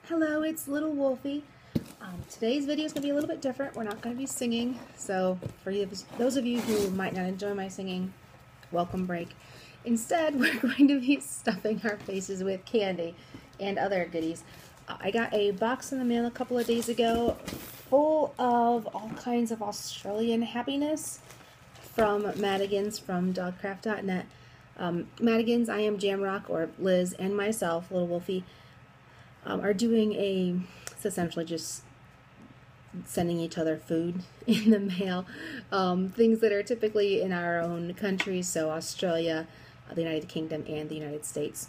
Hello, it's LilWolfie. Today's video is going to be a little bit different. We're not going to be singing, so for those of you who might not enjoy my singing, welcome break. Instead, we're going to be stuffing our faces with candy and other goodies. I got a box in the mail a couple of days ago full of all kinds of Australian happiness from Mattigins from DogCraft.net. Mattigins, I Am Jamrock, or Liz, and myself, LilWolfie, are doing it's essentially just sending each other food in the mail. Things that are typically in our own countries, so Australia, the United Kingdom, and the United States.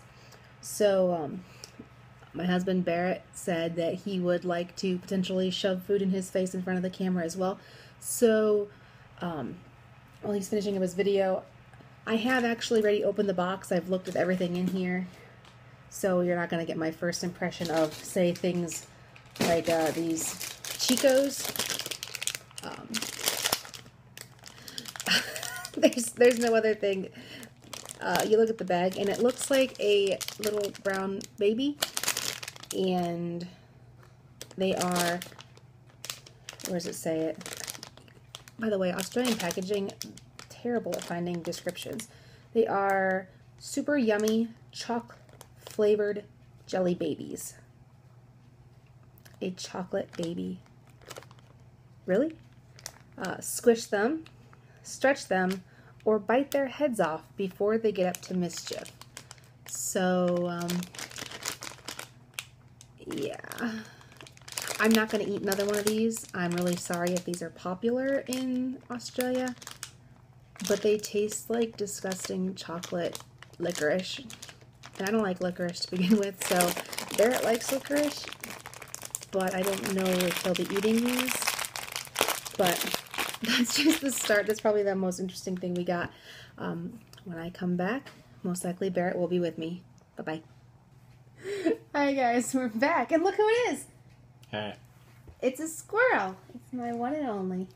So my husband Barrett said that he would like to potentially shove food in his face in front of the camera as well. So while he's finishing up his video, I have actually already opened the box. I've looked at everything in here. So you're not going to get my first impression of, say, things like these Chicos. There's no other thing. You look at the bag, and it looks like a little brown baby. And they are, where does it say it? By the way, Australian packaging, terrible at finding descriptions. They are super yummy chocolate flavored jelly babies. A chocolate baby. Really? Squish them, stretch them, or bite their heads off before they get up to mischief. So, yeah. I'm not going to eat another one of these. I'm really sorry if these are popular in Australia, but they taste like disgusting chocolate licorice. And I don't like licorice to begin with, so Barrett likes licorice, but I don't know if he'll be eating these. But that's just the start. That's probably the most interesting thing we got. When I come back, most likely Barrett will be with me. Bye-bye. Hi guys, we're back, and look who it is! Hey. It's a squirrel. It's my one and only.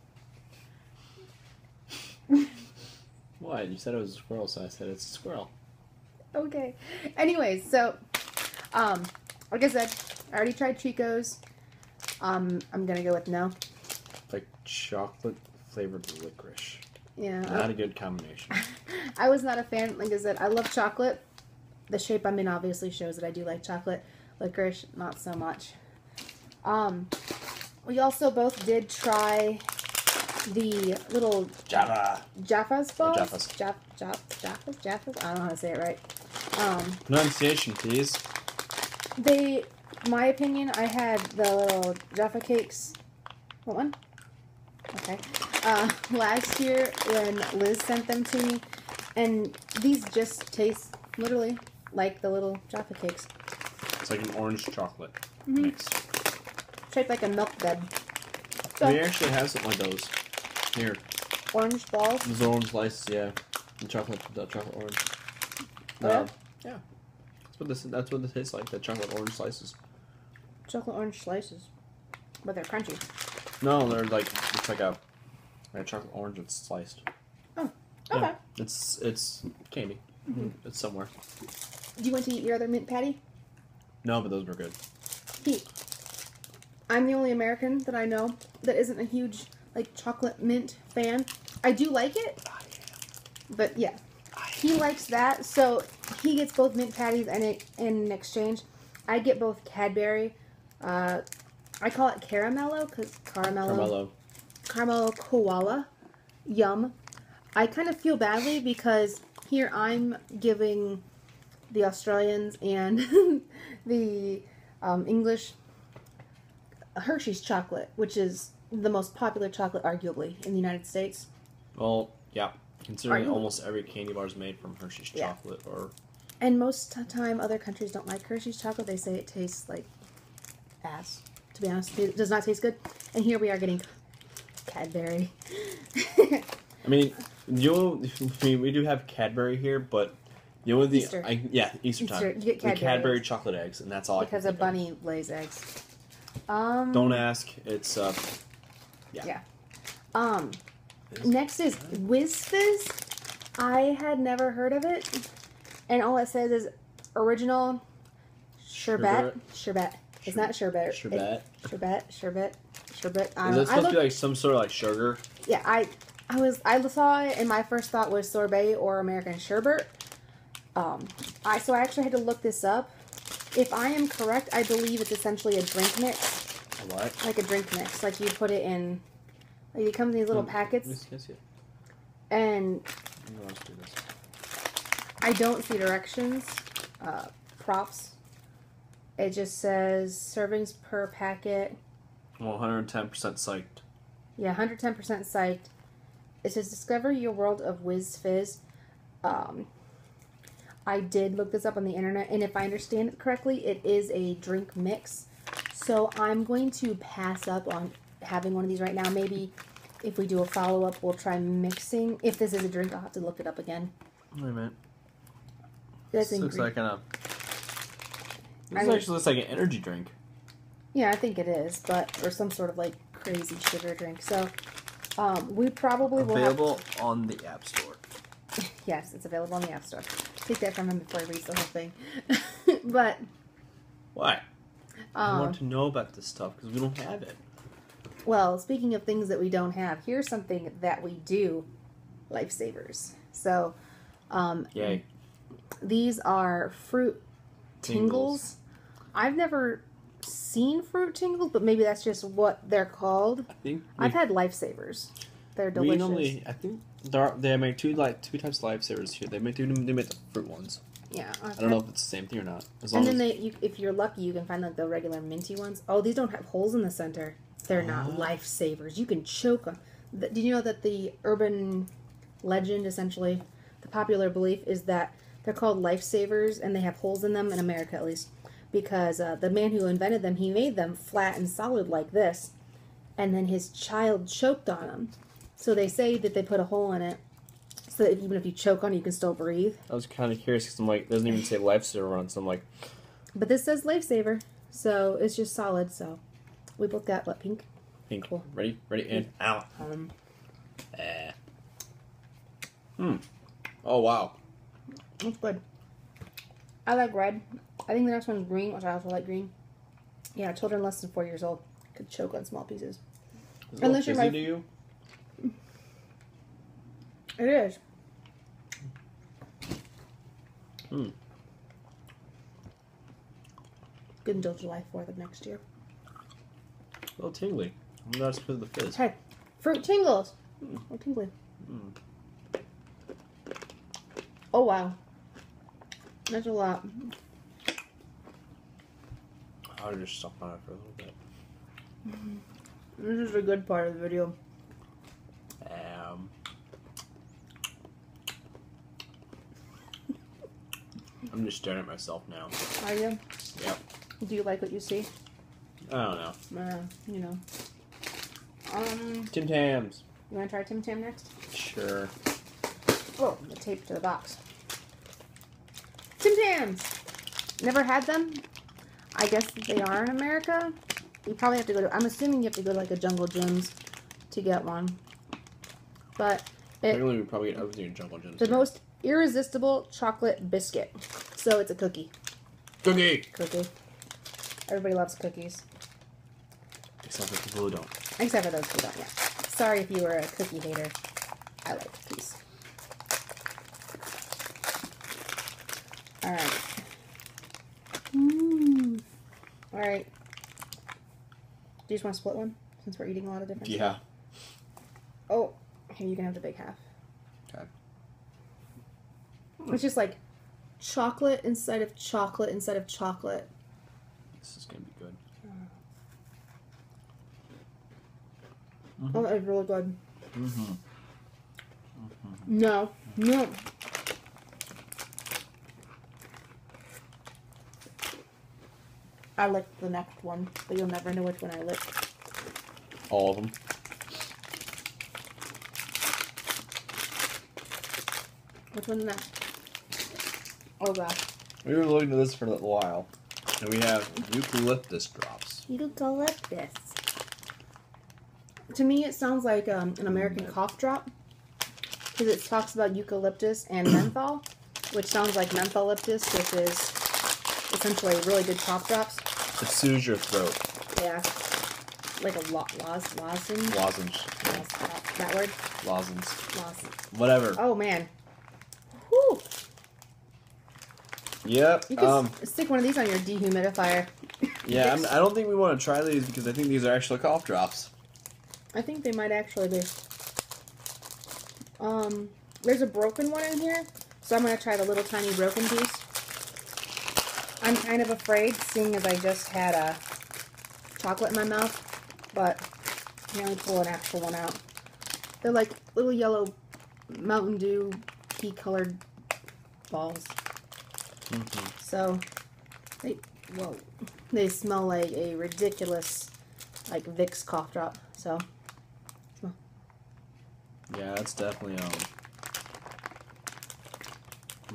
What? You said it was a squirrel, so I said it's a squirrel. Okay. Anyways, so, like I said, I already tried Chicos. I'm gonna go with no. Like chocolate flavored licorice. Yeah. Not a good combination. I was not a fan. Like I said, I love chocolate. The shape I'm in obviously shows that I do like chocolate. Licorice, not so much. We also both did try the little Jaffa's balls. Jaffa's. I don't know how to say it right. Pronunciation, please. My opinion, I had the little Jaffa cakes. What one? Okay. Last year when Liz sent them to me, and these just taste literally like the little Jaffa cakes. It's like an orange chocolate mix. Shaped like a milk bed. So, we actually have something like those. Here. Orange balls? Those orange slices, yeah. The chocolate orange. Yeah? Yeah. That's what this tastes like, the chocolate orange slices. Chocolate orange slices. But they're crunchy. No, they're like, it's like a chocolate orange that's sliced. Oh, okay. Yeah. It's candy. It's somewhere. Do you want to eat your other mint patty? No, but those were good. I'm the only American that I know that isn't a huge, like, chocolate mint fan. I do like it, but yeah. He likes that, so he gets both mint patties and in exchange. I get both Cadbury. I call it caramello because caramel koala. Yum. I kind of feel badly because here I'm giving the Australians and the English Hershey's chocolate, which is the most popular chocolate, arguably, in the United States. Well, yeah. Considering almost every candy bar is made from Hershey's chocolate, and most of the time, other countries don't like Hershey's chocolate. They say it tastes like ass. To be honest, it does not taste good. And here we are getting Cadbury. I mean, we do have Cadbury here, but Easter. Easter time. You get Cadbury, Cadbury chocolate eggs, and that's all. Because a bunny lays eggs. Don't ask. It's yeah. Next is Whiz-Fizz. I had never heard of it, and all it says is original sherbet. It's not sherbet. Sherbet. Sherbet. Is that supposed to be like some sort of like sugar? Yeah, I saw it and my first thought was sorbet or American sherbet. So I actually had to look this up. If I am correct, I believe it's essentially a drink mix. A what? Like a drink mix. Like you put it in, like it comes in these little packets. Yes. And Let's do this. I don't see directions, props. It just says servings per packet. Well, 110% psyched. Yeah, 110% psyched. It says discover your world of Whiz Fizz. I did look this up on the internet, and if I understand it correctly, it is a drink mix. So I'm going to pass up on having one of these right now. Maybe if we do a follow-up, we'll try mixing. If this is a drink, I'll have to look it up again. Wait a minute. This looks like an... This actually looks like an energy drink. Yeah, I think it is, but or some sort of like crazy sugar drink. So we probably will have... Available on the App Store. Yes, it's available on the App Store. Take that from him before he reads the whole thing. But... Why? I want to know about this stuff because we don't have it. Well, speaking of things that we don't have, here's something that we do. Lifesavers. So, Yay. These are fruit tingles. I've never seen fruit tingles, but maybe that's just what they're called. I've had Lifesavers. They're delicious. We normally, I think they make two types of Lifesavers here. They make the fruit ones. Yeah. I don't know if it's the same thing or not. And then if you're lucky, you can find like the regular minty ones. Oh, these don't have holes in the center. They're not Lifesavers. You can choke them. Did you know that the urban legend, essentially, the popular belief is that they're called Lifesavers and they have holes in them, in America at least, because the man who invented them, he made them flat and solid like this, and then his child choked on them. So they say that they put a hole in it so that even if you choke on it, you can still breathe. I was kind of curious because I'm like, it doesn't even say Lifesaver on it, so I'm like... But this says Lifesaver, so it's just solid, so... We both got, what, pink? Pink. Cool. Ready, and out. Oh, wow. That's good. I like red. I think the next one's green, which I also like green. Yeah, children less than 4 years old could choke on small pieces. Is it unless you're to you? It is. Good until July 4th of next year. A little tingly. I'm not supposed to fizz. Hey, fruit tingles. Oh, tingly. Oh, wow. That's a lot. I'll just stop on it for a little bit. This is a good part of the video. I'm just staring at myself now. Are you? Yep. Do you like what you see? I don't know. You know. Tim Tams. You want to try Tim Tam next? Sure. Oh, the tape to the box. Tim Tams! Never had them? I guess they are in America. You probably have to go to... I'm assuming you have to go to like a Jungle Gyms to get one. But... Regularly, we probably get everything in Jungle Gyms. The most irresistible chocolate biscuit. So it's a cookie. Cookie! Cookie. Everybody loves cookies. Except for people who don't. Except for those who don't, yeah. Sorry if you were a cookie hater. I like cookies. Alright. Alright. Do you just want to split one? Since we're eating a lot of different stuff? Oh, here, you can have the big half. Okay. It's just like chocolate inside of chocolate inside of chocolate. This is going to be good. Oh, that's really good. No. I licked the next one, but you'll never know which one I licked. All of them. Which one's next? Oh gosh. We were looking at this for a little while. And we have eucalyptus drops. Eucalyptus. To me, it sounds like an American cough drop. Because it talks about eucalyptus and menthol. Which sounds like mentholyptus, which is essentially really good cough drops. It soothes your throat. Yeah. Like a lozenge? Lozenge. That word? Lozenge. Lozenge. Whatever. Oh, man. Whew. Yep. You can stick one of these on your dehumidifier. Yeah, I don't think we want to try these because I think these are actually cough drops. I think they might actually be. There's a broken one in here, so I'm going to try the little tiny broken piece. I'm kind of afraid, seeing as I just had a chocolate in my mouth, but let me pull an actual one out. They're like little yellow Mountain Dew pea-colored balls. Mm-hmm. So, they smell like a ridiculous, like Vicks cough drop. So, smell. Yeah, that's definitely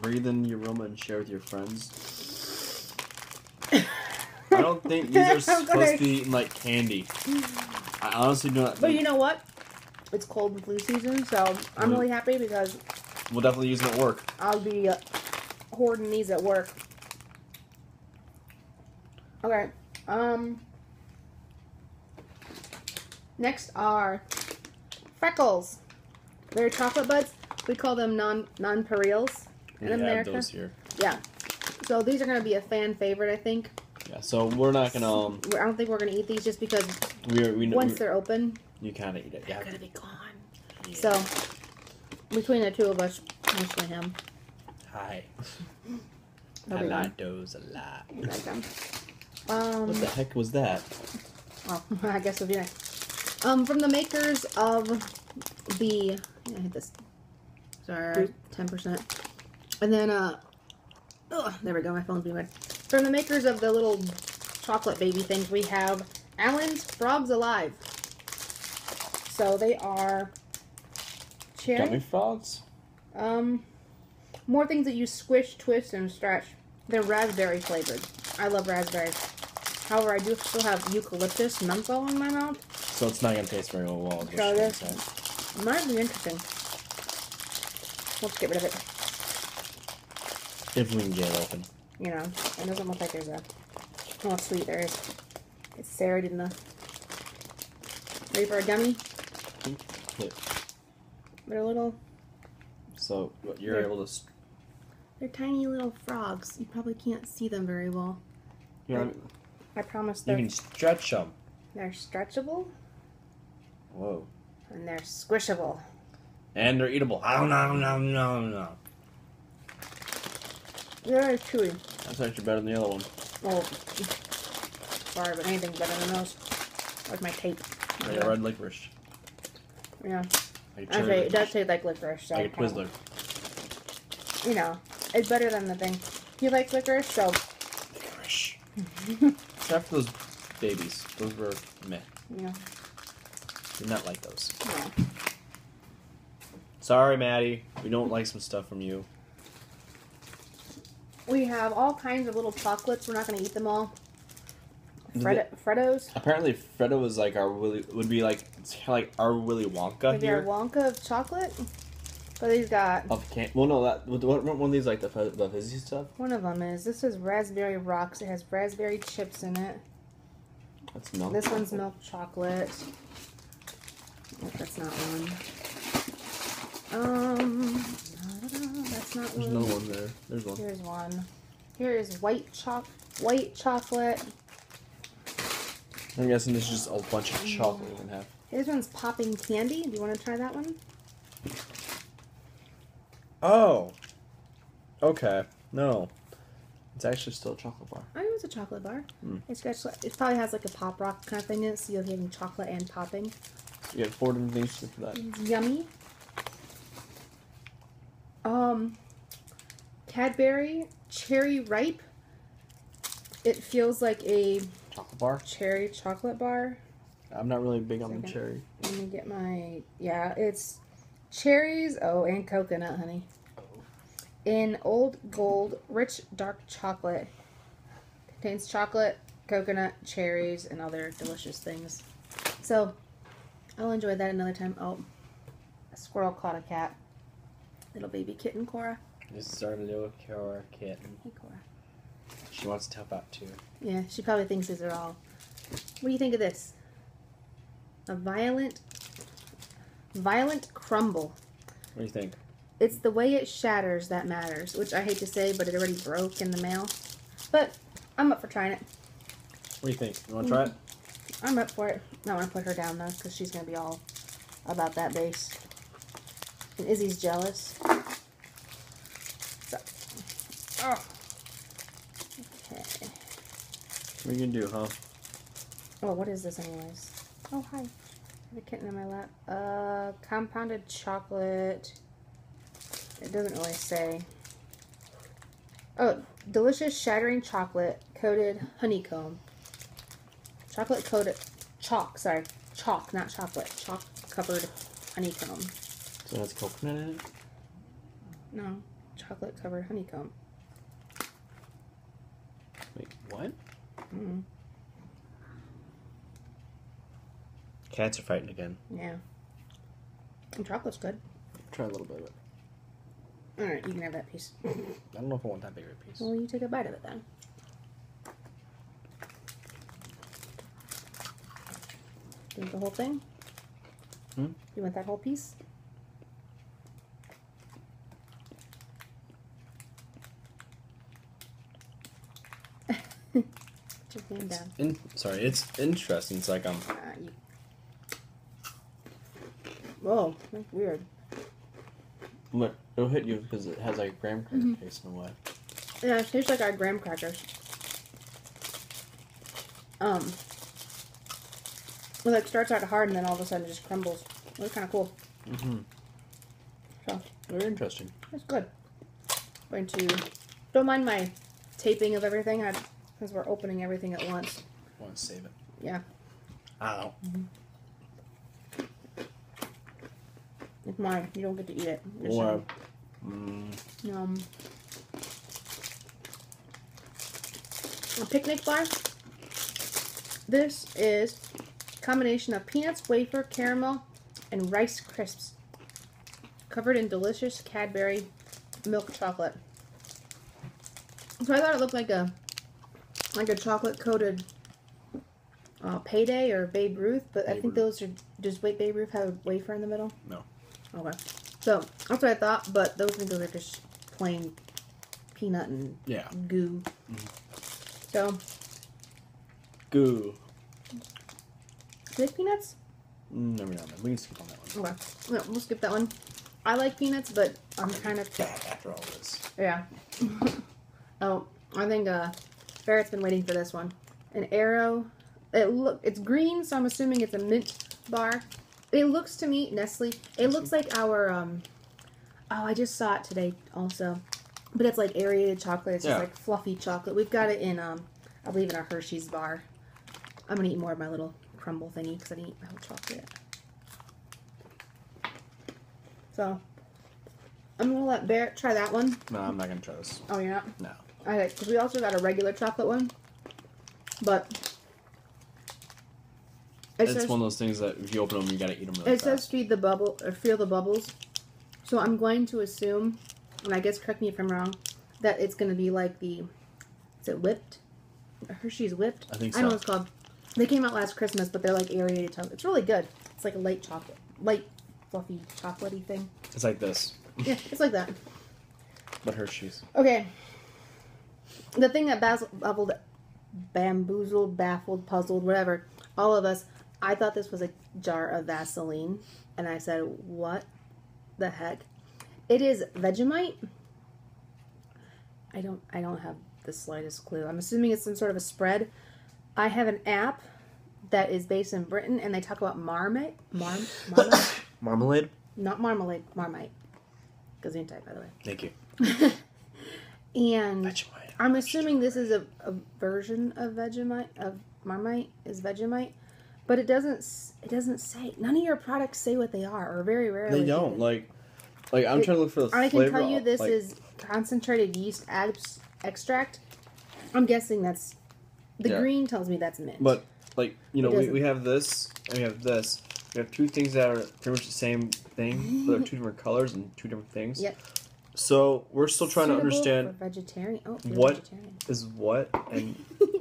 breathe in the aroma and share with your friends. I don't think these are supposed to be eaten like candy. I honestly do not think. But you know what? It's cold and flu season, so I'm really happy because we'll definitely use them at work. I'll be hoarding these at work. Okay. Next are Freckles. They're chocolate buds. We call them nonpareils in America. Those here. Yeah. So these are going to be a fan favorite, I think. Yeah. So we're not gonna. I don't think we're going to eat these just because once they're open, you kind of eat it. Yeah. They're going to be gone. Yeah. So between the two of us, mostly him. Hi. I like those a lot. You like them? What the heck was that? Oh, I guess it'll be nice. From the makers of the, I hit this. Sorry, 10%. And then, there we go. My phone's being red. From the makers of the little chocolate baby things, we have Allen's Frogs Alive. So they are cherry. Gummy frogs. More things that you squish, twist, and stretch. They're raspberry flavored. I love raspberries. However, I do still have eucalyptus menthol in my mouth. So it's not going to taste very well. So this might be interesting. Let's get rid of it. If we can get it open. You know, it doesn't look like there's a... Oh, sweet, there is. It's serried in the... Ready for a gummy? Yeah. They're little... So, you're able to... They're tiny little frogs. You probably can't see them very well. Yeah, I promise you can stretch them. They're stretchable. Whoa. And they're squishable. And they're eatable. No. They're chewy. That's actually better than the other one. Oh, sorry, but anything's better than those. Like my tape. Yeah, red licorice. Yeah. Like Okay, it does taste like licorice. So like a Twizzler. You know, it's better than the thing. You like licorice, so... Licorice. Except for those babies. Those were meh. Yeah. Did not like those. Yeah. Sorry, Maddie. We don't like some stuff from you. We have all kinds of little chocolates. We're not going to eat them all. Freddos. Apparently, Freddo is like our would be like it's kind of like our Willy Wonka Maybe here. our Wonka of chocolate. But these got. Well, no, one of these like the fizzy stuff. One of them is. This is Raspberry Rocks. It has raspberry chips in it. That's milk. This one's milk chocolate. Oh, that's not one. That's not one. There's no one there. There's one. Here's one. Here is white chocolate. I'm guessing this is just a bunch of chocolate we can have. This one's popping candy. Do you want to try that one? Oh. Okay. No. It's actually still a chocolate bar. I know it's a chocolate bar. Mm. It probably has like a pop rock kind of thing in it, so you're getting chocolate and popping. You get 4 different things for that. It's yummy. Cadbury Cherry Ripe. It feels like a Chocolate bar? cherry chocolate bar. I'm not really big on the cherry. Let me get my... Yeah, it's cherries. Oh, and coconut, honey. In Old Gold Rich Dark Chocolate. Contains chocolate, coconut, cherries, and other delicious things. So, I'll enjoy that another time. Oh, a squirrel caught a cat. Little baby kitten, Cora. This is our little Cora kitten. Hey, Cora. She wants to help out too. Yeah, she probably thinks these are all. What do you think of this? A violent crumble. What do you think? It's the way it shatters that matters, which I hate to say, but it already broke in the mail. But I'm up for trying it. What do you think? You want to try it? I'm up for it. I want to put her down though, because she's going to be all about that base. And Izzy's jealous. So. Oh. Okay. What are you going to do, huh? Oh, what is this anyways? Oh, hi. I have a kitten in my lap. Compounded chocolate. It doesn't really say. Oh, delicious shattering chocolate coated honeycomb. Chocolate coated chalk, sorry. Chalk, not chocolate. Chalk covered honeycomb. So it has coconut in it? No, chocolate covered honeycomb. Wait, what? Mm. Cats are fighting again. Yeah. And chocolate's good. Try a little bit of it. Alright, you can have that piece. I don't know if I want that bigger piece. Well, you take a bite of it then. You want the whole thing? Hmm? You want that whole piece? Put your hand down. Sorry, it's interesting. It's like Whoa, that's weird. Look, it'll hit you because it has like graham cracker taste in a way. Yeah, it tastes like our graham crackers. It like starts out hard and then all of a sudden it just crumbles. It was kind of cool. Mm-hmm. So Very interesting. it's good. Don't mind my taping of everything because we're opening everything at once. I want to save it. Yeah. Ow. It's mine. You don't get to eat it. Or, a picnic bar. This is a combination of peanuts, wafer, caramel, and Rice Crisps, covered in delicious Cadbury milk chocolate. So I thought it looked like a chocolate coated Payday or Babe Ruth, but I think those are does Babe Ruth have a wafer in the middle? No. Okay. So that's what I thought, but those are just plain peanut and goo. So goo. Do you like peanuts? Never mind. We can skip on that one. Okay. No, we'll skip that one. I like peanuts, but I'm kind of back after all this. Yeah. Oh, I think Barrett's been waiting for this one. An Arrow. It's green, so I'm assuming it's a mint bar. It looks to me, Nestle. It looks like our I just saw it today also. But it's like aerated chocolate. It's just like fluffy chocolate. We've got it in I believe in our Hershey's bar. I'm gonna eat more of my little crumble thingy because I didn't eat my whole chocolate. So I'm gonna let Barrett try that one. No, I'm not gonna try this. Oh, you're not? No. Okay, because we also got a regular chocolate one, but it's one of those things that if you open them, you gotta eat them really fast. It says feed the bubble or feel the bubbles, so I'm going to assume, and I guess correct me if I'm wrong, that it's gonna be like is it whipped? Hershey's whipped. I think so. I know what it's called. They came out last Christmas, but they're like aerated chocolate. It's really good. It's like a light chocolate, light fluffy chocolatey thing. It's like this. Yeah, it's like that. But Hershey's. Okay. The thing that bamboozled, baffled, puzzled, whatever, all of us, I thought this was a jar of Vaseline, and I said, what the heck? It is Vegemite. I don't have the slightest clue. I'm assuming it's some sort of a spread. I have an app that is based in Britain, and they talk about Marmite. Marmalade? Not marmalade, Marmite. Gesundheit, by the way. Thank you. And Vegemite. I'm assuming this is a version of Vegemite, of Marmite is Vegemite, but it doesn't say. None of your products say what they are, or very rarely. They don't. Like I'm trying to look for the flavor. I can tell you this is concentrated yeast extract. I'm guessing that's the green tells me that's mint. But we have this and we have this. We have two things that are pretty much the same thing, but they're two different colors and two different things. Yep. So we're still trying to Suitable understand for vegetarian. Oh, you're what vegetarian. is what, and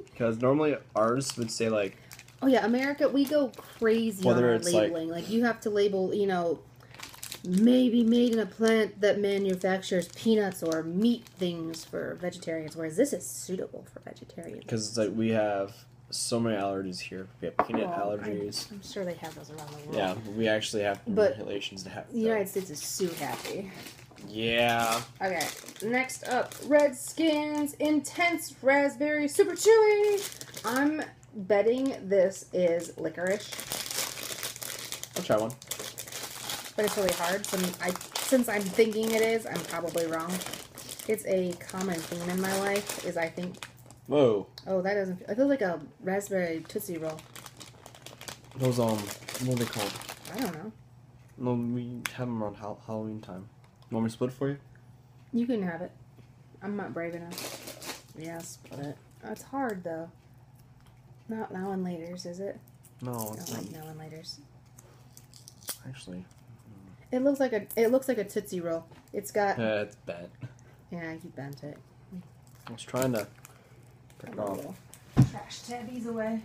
because normally ours would say like. Oh yeah, America, we go crazy on Whether our it's labeling. Like you have to label, you know, maybe made in a plant that manufactures peanuts or meat things for vegetarians, whereas this is suitable for vegetarians. Because it's like we have so many allergies here. We have peanut allergies. I'm sure they have those around the world. Yeah, we actually have regulations to have. The United States is so happy. Yeah. Okay, next up, Redskins Intense Raspberry Super Chewy. I'm betting this is licorice. I'll try one. But it's really hard. Since I'm thinking it is, I'm probably wrong. It's a common theme in my life, is I think... Whoa. Oh, that doesn't... It feels like a raspberry Tootsie Roll. Those, what are they called? I don't know. No, we have them around Halloween time. Want me to split it for you? You can have it. I'm not brave enough. Yeah, split it. It's hard, though. Not now and laters, is it? No, it's I don't not. like now and laters. Actually. It looks like a Tootsie Roll. It's got... Yeah, it's bent. Yeah, you bent it. I was trying to pick it off. Trash tabbies away.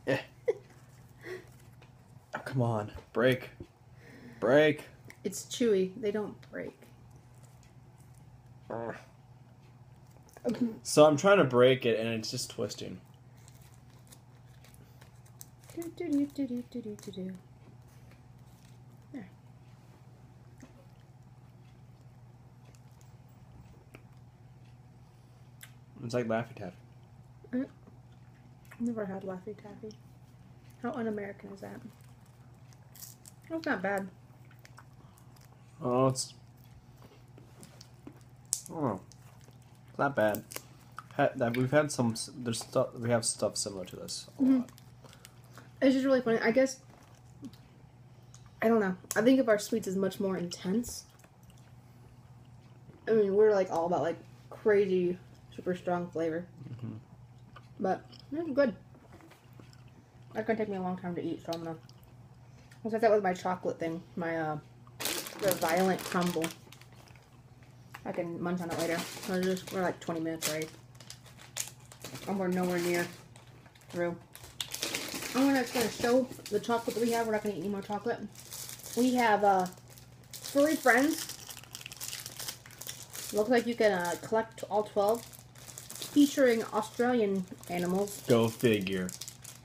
Oh, come on. Break. Break. It's chewy. They don't break. So I'm trying to break it and it's just twisting. There. It's like Laffy Taffy. Never had Laffy Taffy. How un-American is that? Oh, it's not bad. Oh, it's not bad. We've had some. There's stuff. We have stuff similar to this a lot. It's just really funny. I guess. I don't know. I think of our sweets as much more intense. I mean, we're like all about like crazy, super strong flavor. Mm-hmm. But it's good. That's gonna take me a long time to eat, so I'm gonna. I'll set that with my chocolate thing. My the violent crumble. I can munch on it later. We're like 20 minutes right. And we're nowhere near through. I'm just gonna show the chocolate that we have. We're not gonna eat any more chocolate. We have furry friends. Looks like you can collect all 12. Featuring Australian animals. Go figure.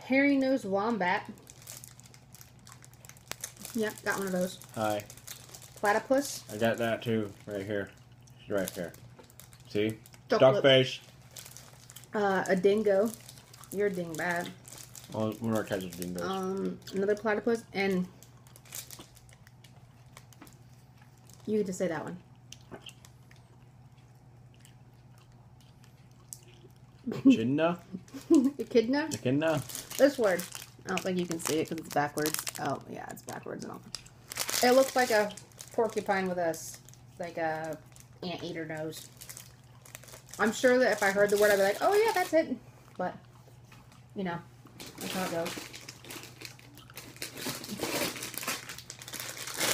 Hairy-nosed wombat. Yep, got one of those. Hi. Platypus. I got that too, right here. She's right here. See? Chocolate. Duckfish. A dingo. You're a dingbat. Well, one of our cats are dingoes. Another platypus, and you get to say that one. Echidna? Echidna? Echidna? This word. I don't think you can see it because it's backwards. Oh, yeah, it's backwards and all. It looks like a porcupine with like a anteater nose. I'm sure that if I heard the word, I'd be like, oh yeah, that's it. But, you know, that's how it goes.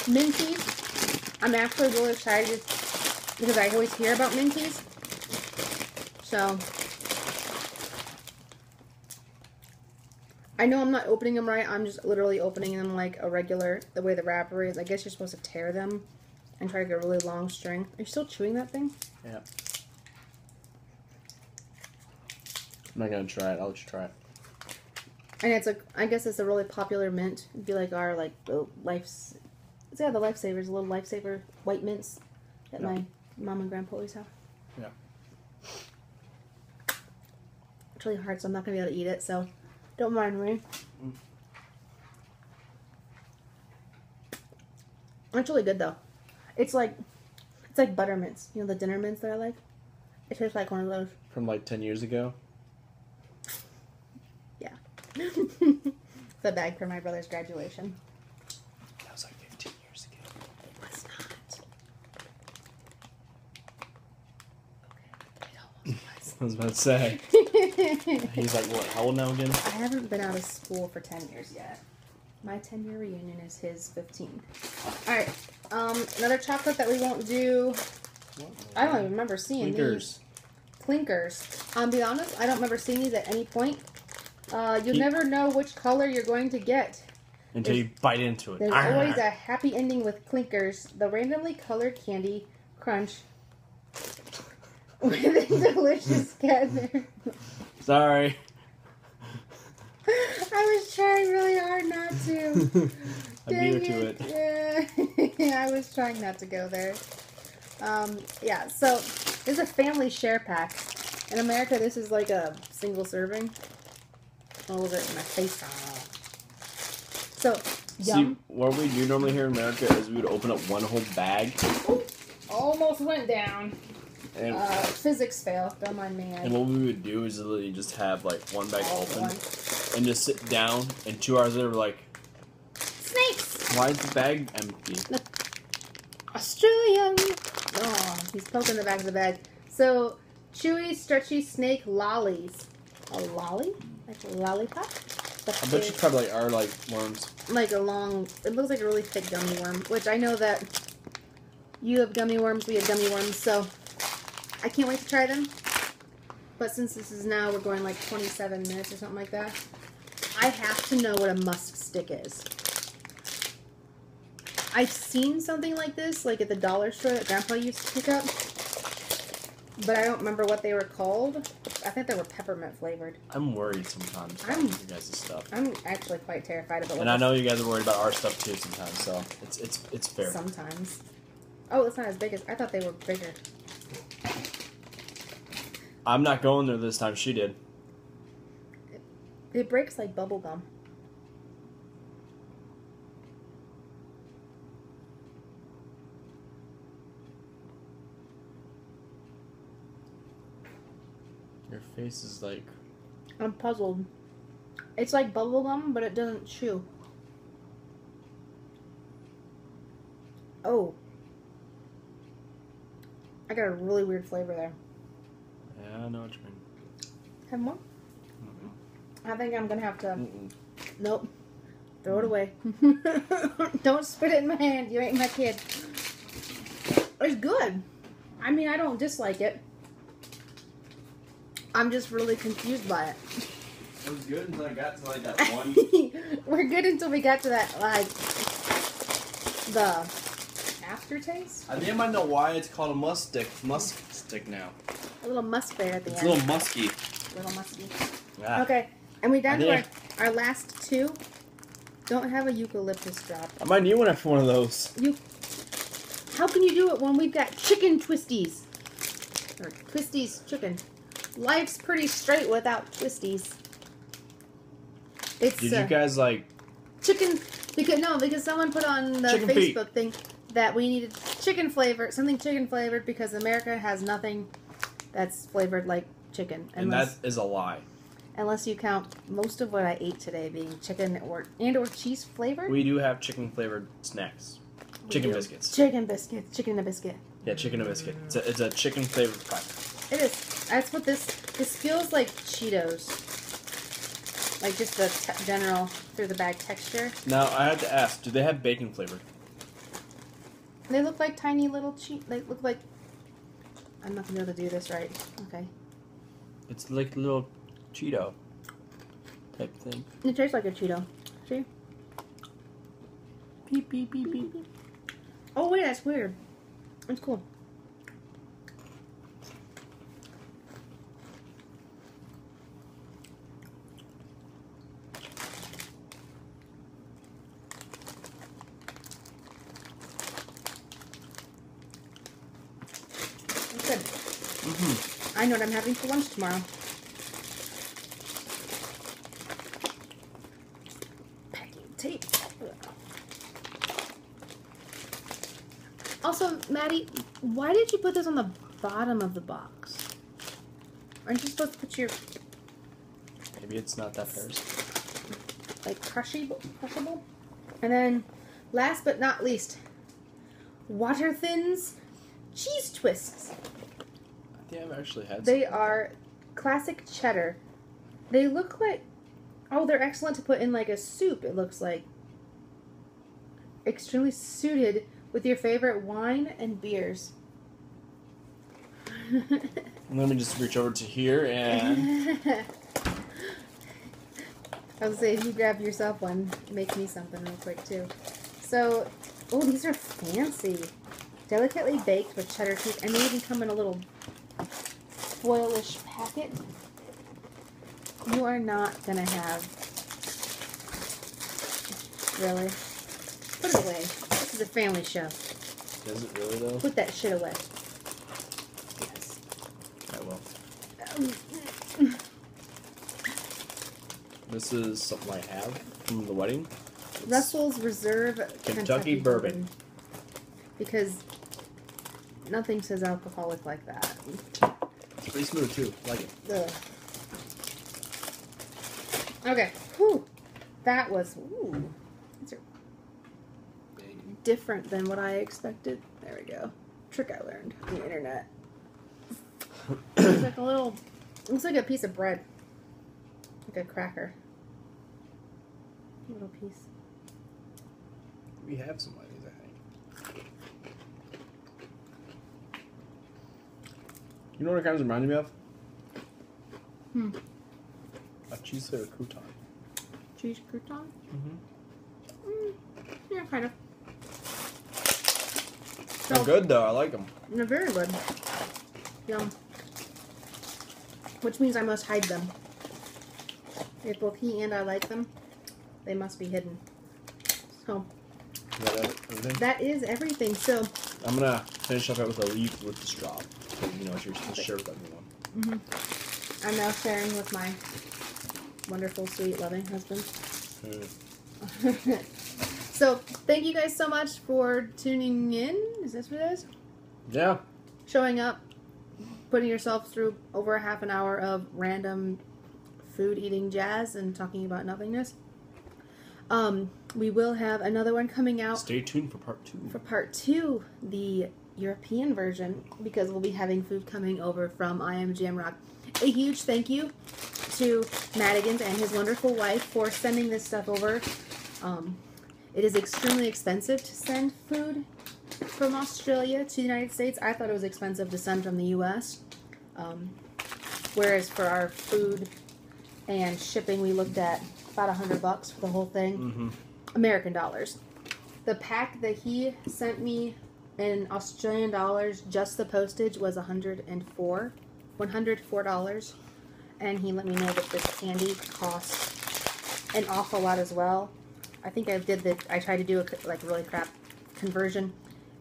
Minties. I'm actually really excited because I always hear about Minties. So, I know I'm not opening them right. I'm just literally opening them like a regular, the way the wrapper is. I guess you're supposed to tear them and try to get a really long string. Are you still chewing that thing? Yeah. I'm not gonna try it. I'll let you try it. And it's I guess it's a really popular mint. It'd be like our the life's. It's the Lifesavers, little Lifesaver white mints that my mom and grandpa always have. Yeah. It's really hard, so I'm not gonna be able to eat it. So, don't mind me. It's really good though. It's like butter mints. You know the dinner mints that I like. It tastes like one of those. From like 10 years ago. Yeah. The bag for my brother's graduation. That was like 15 years ago. It was not. Okay. It almost was. I was about to say. He's like, what, how old now again? I haven't been out of school for 10 years yet. My 10-year reunion is his 15. Alright, another chocolate that we won't do. I don't even remember seeing these. Clinkers. I'll be honest, I don't remember seeing these at any point. You'll never know which color you're going to get. Until you bite into it. There's always a happy ending with Clinkers, the randomly colored candy crunch with a delicious cat. Sorry. I was trying really hard not to. I beat her to it. Yeah, I was trying not to go there. Yeah, so this is a family share pack. In America, this is like a single serving. Oh, look at my face. So, yum. See, what we do normally here in America is we would open up one whole bag. Ooh, almost went down. And physics fail. Don't mind me. And what we would do is literally just have like one bag open and just sit down, and 2 hours later we're like, snakes! Why is the bag empty? Australian! Oh, he's poking the back of the bag. So, chewy, stretchy snake lollies. A lolly? Like a lollipop? I bet you probably are like worms. Like a long, it looks like a really thick gummy worm, which I know that you have gummy worms, we have gummy worms, so I can't wait to try them. But since this is now, we're going like 27 minutes or something like that, I have to know what a musk stick is. I've seen something like this, like at the dollar store that Grandpa used to pick up, but I don't remember what they were called. I think they were peppermint flavored. I'm worried sometimes about you guys' stuff. I'm actually quite terrified about it. And I know you guys are worried about our stuff too sometimes, so it's fair. Sometimes. Oh, it's not as big as I thought they were bigger. I'm not going there this time. She did. It breaks like bubble gum. Your face is like... I'm puzzled. It's like bubble gum, but it doesn't chew. Oh. I got a really weird flavor there. Yeah, I know what you mean. Have more? I think I'm gonna have to... Nope. Throw it away. Don't spit it in my hand. You ain't my kid. It's good. I mean, I don't dislike it. I'm just really confused by it. It was good until I got to like that one. We're good until we got to that, like, the aftertaste. I think I might know why it's called a musk stick now. A little musk bear at the end. It's a little musky. Little musky. Yeah. Okay, and we down to our last two. Don't have a eucalyptus drop. I might need one after one of those. How can you do it when we've got chicken twisties? Or twisties chicken. Life's pretty straight without twisties. It's, did you guys like chicken? Because someone put on the chicken Facebook feet. thing that we needed chicken flavor, something chicken flavored, because America has nothing that's flavored like chicken. And that is a lie. Unless you count most of what I ate today being chicken or cheese flavored. We do have chicken flavored snacks. Chicken biscuits. Chicken biscuits. Chicken and a biscuit. Yeah, chicken and a biscuit. It's a chicken flavored pie. It is. That's what this feels like. Cheetos. Like just the general through the bag texture. Now I had to ask, do they have bacon flavored? They look like tiny little They look like. I'm not gonna be able to do this right. Okay. It's like a little Cheeto type thing. It tastes like a Cheeto. See? Beep beep beep beep. Oh wait, that's weird. It's cool. It's good. I know what I'm having for lunch tomorrow. Packing tape. Also, Maddie, why did you put this on the bottom of the box? Aren't you supposed to put your... Maybe it's not that fierce. Like, crushable? And then, last but not least, Water Thins cheese twists. I think I've actually had some. They are classic cheddar. They look like... Oh, they're excellent to put in, like, a soup, it looks like. extremely suited with your favorite wine and beers. Let me just reach over to here and... I was saying, if you grab yourself one, make me something real quick, too. So, oh, these are fancy. Delicately baked with cheddar cheese, and they even come in a little foilish packet. You are not going to have... Really? Put it away. This is a family show. Is it really, though? Put that shit away. Yes. I will. This is something I have from the wedding. It's Russell's Reserve Kentucky Bourbon. Because nothing says alcoholic like that. It's pretty smooth, too. I like it. Ugh. Okay. Whew. That was... Ooh. These are different than what I expected. There we go. Trick I learned on the internet. It's like a little... Looks like a piece of bread. Like a cracker. A little piece. We have some of these, I think. You know what it kind of reminds me of? A cheese or crouton. Cheese crouton? Mm-hmm. Yeah, kind of. They're good, though. I like them. They're very good. Yum. Which means I must hide them. If both he and I like them, they must be hidden. So, Is that everything? that is everything. So, I'm going to finish up with a leaf with the straw. You know, you're supposed to share with everyone. I'm now sharing with my wonderful, sweet, loving husband. So, thank you guys so much for tuning in. Is this what it is? Yeah. Showing up, putting yourself through over a half an hour of random food eating jazz and talking about nothingness. We will have another one coming out. Stay tuned for part 2. For part 2, the European version, because we'll be having food coming over from I Am Jamrock. A huge thank you to Mattigins and his wonderful wife for sending this stuff over. It is extremely expensive to send food from Australia to the United States. I thought it was expensive to send from the U.S. Whereas for our food and shipping, we looked at about $100 for the whole thing. American dollars. The pack that he sent me in Australian dollars, just the postage, was $104. And he let me know that this candy costs an awful lot as well. I think I tried to do a like really crap conversion,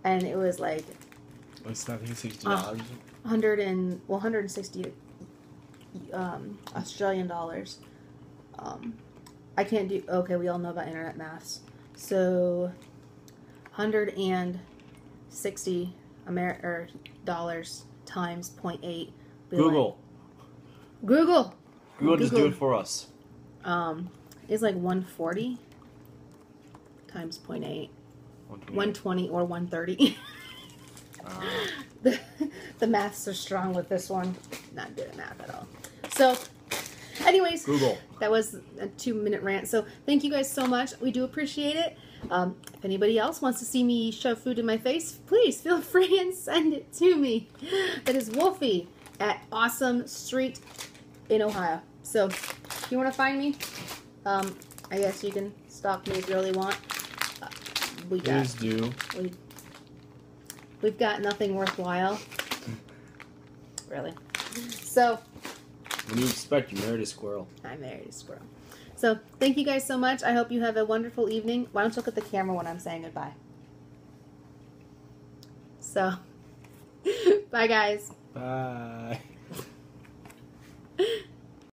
and it was like It's not $60. 160 Australian dollars. I can't do... Okay, we all know about internet maths. So, 160 dollars times 0.8. Google. Google Just do it for us. Is like 140 times 0.8. 120 or 130. The maths are strong with this one. Not good at math at all. So, anyways, Google. That was a 2-minute rant. So, thank you guys so much. We do appreciate it. If anybody else wants to see me shove food in my face, please feel free and send it to me. That is Wolfie at Awesome Street in Ohio. So, if you want to find me, I guess you can stalk me if you really want. Please do. We've got nothing worthwhile. Really. So. When you expect, you married a squirrel. I married a squirrel. So, thank you guys so much. I hope you have a wonderful evening. Why don't you look at the camera when I'm saying goodbye? So, bye guys. Bye.